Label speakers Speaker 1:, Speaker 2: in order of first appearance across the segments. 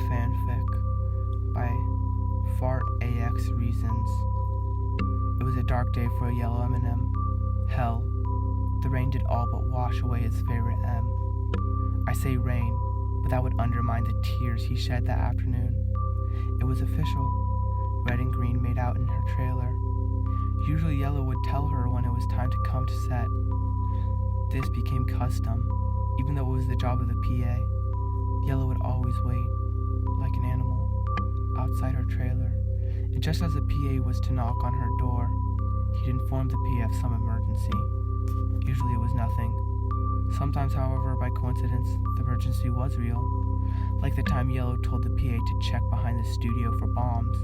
Speaker 1: Fanfic by Fart AX Reasons. It was a dark day for a yellow M&M. Hell, the rain did all but wash away his favorite M. I say rain, but that would undermine the tears he shed that afternoon. It was official. Red and green made out in her trailer. Usually Yellow would tell her when it was time to come to set. This became custom, even though it was the job of the PA. Yellow would always wait, like an animal, outside her trailer, and just as the PA was to knock on her door, he'd inform the PA of some emergency. Usually it was nothing. Sometimes, however, by coincidence, the emergency was real. Like the time Yellow told the PA to check behind the studio for bombs,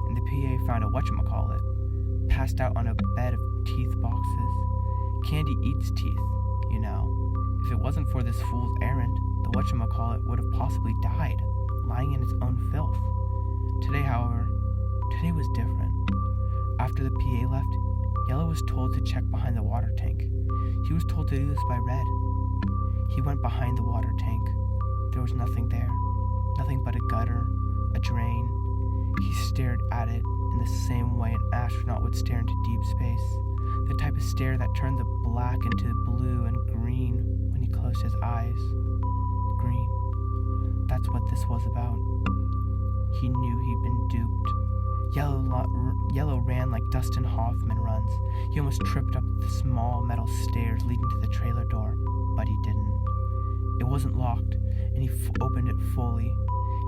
Speaker 1: and the PA found a whatchamacallit, passed out on a bed of teeth boxes. Candy eats teeth, you know. If it wasn't for this fool's errand, the whatchamacallit would have possibly died, lying in its own filth. Today, however, was different. After the PA left, Yellow was told to check behind the water tank. He was told to do this by Red. He went behind the water tank. There was nothing there. Nothing but a gutter, a drain. He stared at it in the same way an astronaut would stare into deep space. The type of stare that turned the black into blue and green when he closed his eyes. Green. That's what this was about. He knew he'd been duped. Yellow ran like Dustin Hoffman runs. He almost tripped up the small metal stairs leading to the trailer door, but he didn't. It wasn't locked, and he opened it fully.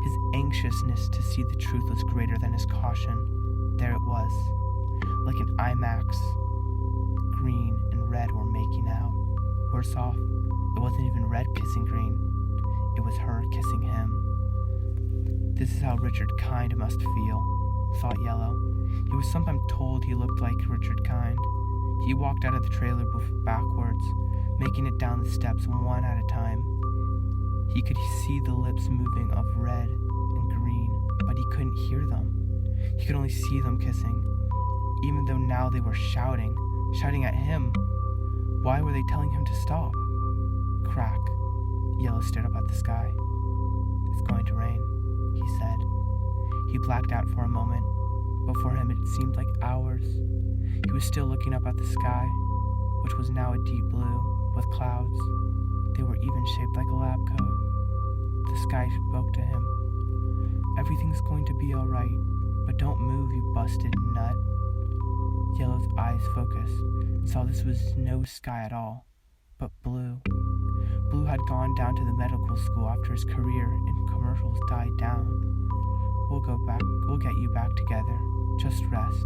Speaker 1: His anxiousness to see the truth was greater than his caution. There it was, like an IMAX. Green and Red were making out. Worse off, it wasn't even Red kissing Green. It was her kissing him. This is how Richard Kind must feel, thought Yellow. He was sometimes told he looked like Richard Kind. He walked out of the trailer backwards, making it down the steps one at a time. He could see the lips moving of Red and Green, but he couldn't hear them. He could only see them kissing, even though now they were shouting at him. Why were they telling him to stop? Crack. Yellow stared up at the sky. "It's going to rain," he said. He blacked out for a moment, but for him it seemed like hours. He was still looking up at the sky, which was now a deep blue, with clouds. They were even shaped like a lab coat. The sky spoke to him. "Everything's going to be alright, but don't move, you busted nut." Yellow's eyes focused and saw this was no sky at all, but blue. Blue had gone down to the medical school after his career in commercials died down. We'll get you back together. Just rest.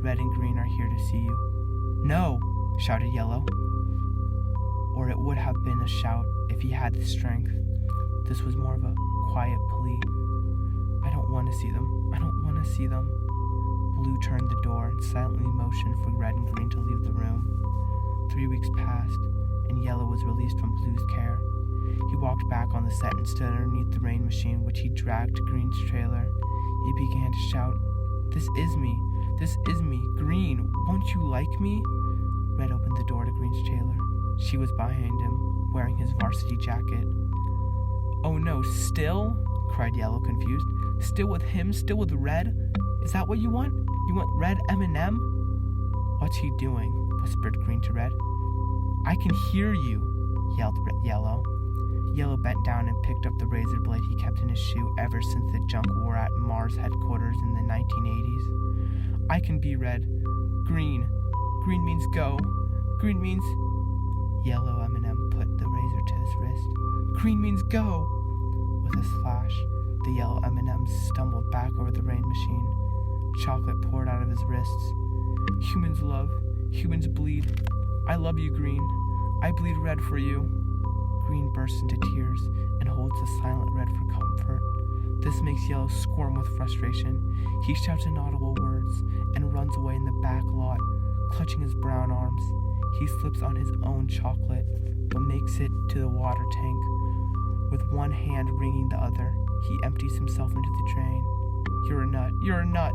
Speaker 1: Red and Green are here to see you." "No!" shouted Yellow. Or it would have been a shout if he had the strength. This was more of a quiet plea. "I don't want to see them. I don't want to see them." Blue turned the door and silently motioned for Red and Green to leave the room. 3 weeks passed, and Yellow was released from Blue's care. He walked back on the set and stood underneath the rain machine, which he dragged to Green's trailer. He began to shout, "This is me! This is me! Green, won't you like me?" Red opened the door to Green's trailer. She was behind him, wearing his varsity jacket. "Oh no, still?" cried Yellow, confused. "Still with him? Still with Red? Is that what you want? You want Red M&M?" "What's he doing?" whispered Green to Red. "I can hear you," yelled Yellow. Yellow bent down and picked up the razor blade he kept in his shoe ever since the junk war at Mars headquarters in the 1980s. "I can be Red. Green. Green means go. Green means..." Yellow M&M put the razor to his wrist. "Green means go!" With a splash, the yellow M&M stumbled back over the rain machine. Chocolate poured out of his wrists. "Humans love. Humans bleed. I love you, Green. I bleed red for you." Green bursts into tears and holds the silent Red for comfort. This makes Yellow squirm with frustration. He shouts inaudible words and runs away in the back lot, clutching his brown arms. He slips on his own chocolate, but makes it to the water tank. With one hand wringing the other, he empties himself into the drain. "You're a nut. You're a nut.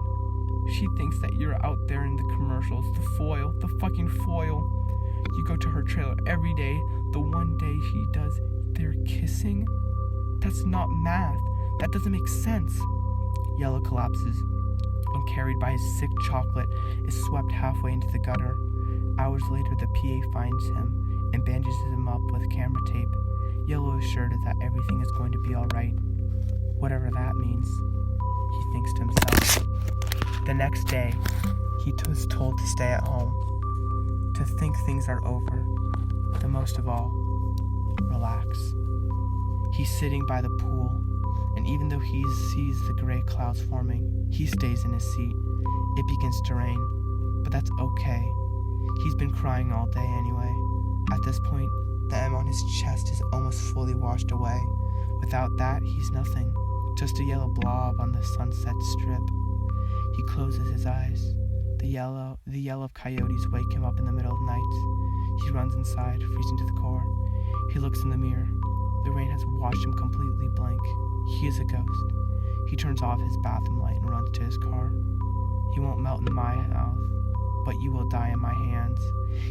Speaker 1: She thinks that you're out there in the commercials. The foil. The fucking foil. You go to her trailer every day. The one day she does, they're kissing? That's not math. That doesn't make sense. Yellow collapses, and carried by his sick chocolate, is swept halfway into the gutter. Hours later, the PA finds him and bandages him up with camera tape. Yellow is assured that everything is going to be all right. Whatever that means, he thinks to himself. The next day, he was told to stay at home, to think things are over, to most of all, relax. He's sitting by the pool, and even though he sees the gray clouds forming, he stays in his seat. It begins to rain, but that's okay. He's been crying all day anyway. At this point, the M on his chest is almost fully washed away. Without that, he's nothing, just a yellow blob on the sunset strip. He closes his eyes. The yellow coyotes wake him up in the middle of night. He runs inside, freezing to the core. He looks in the mirror. The rain has washed him completely blank. He is a ghost. He turns off his bathroom light and runs to his car. You won't melt in my mouth, but you will die in my hands.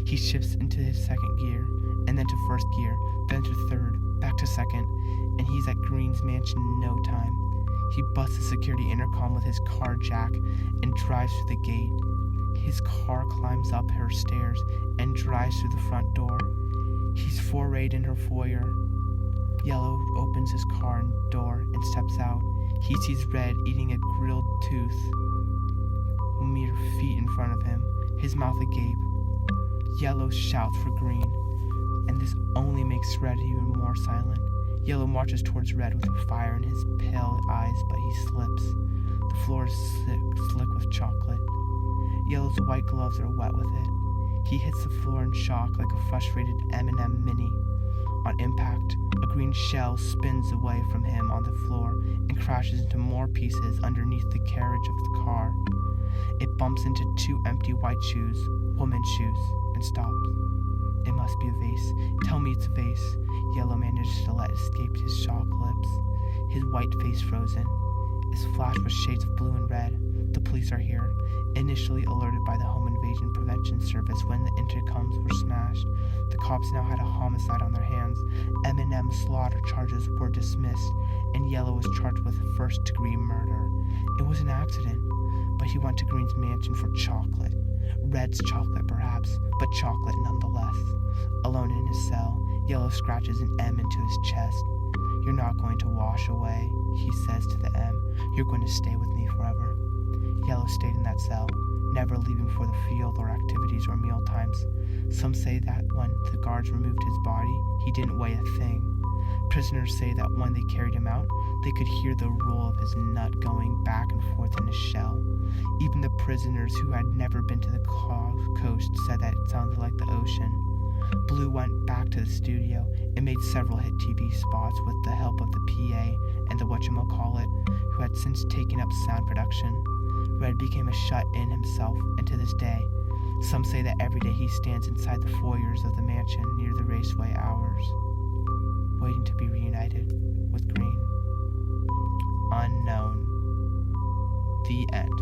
Speaker 1: He shifts into his second gear, and then to first gear, then to third, back to second, and he's at Green's mansion in no time. He busts the security intercom with his car jack and drives through the gate. His car climbs up her stairs and drives through the front door. He's forayed in her foyer. Yellow opens his car door and steps out. He sees Red eating a grilled tooth mere feet in front of him, his mouth agape. Yellow shouts for Green, and this only makes Red even more silent. Yellow marches towards Red with fire in his pale eyes, but he slips. The floor is slick with chocolate. Yellow's white gloves are wet with it. He hits the floor in shock like a frustrated M&M mini. On impact, a green shell spins away from him on the floor and crashes into more pieces underneath the carriage of the car. It bumps into two empty white shoes, woman's shoes, and stops. It must be a vase. Tell me it's a vase. Yellow manages to let escape his shocked lips. His white face frozen. Is flashed with shades of blue and red. The police are here, initially alerted by the Home Invasion Prevention Service when the intercoms were smashed. The cops now had a homicide on their hands. M&M slaughter charges were dismissed, and Yellow was charged with first-degree murder. It was an accident, but he went to Green's mansion for chocolate. Red's chocolate, perhaps, but chocolate nonetheless. Alone in his cell, Yellow scratches an M into his chest. You're not going to wash away, he says to the M. You're going to stay with me forever. Yellow stayed in that cell, never leaving for the field or activities or meal times. Some say that when the guards removed his body, he didn't weigh a thing. Prisoners say that when they carried him out, they could hear the roll of his nut going back and forth in his shell. Even the prisoners who had never been to the coast said that it sounded like the ocean. Blue went back to the studio and made several hit TV spots with the help of the PA and the whatchamacallit, who had since taken up sound production. Red became a shut-in himself, and to this day, some say that every day he stands inside the foyers of the mansion near the raceway hours, waiting to be reunited with Green. Unknown. The end.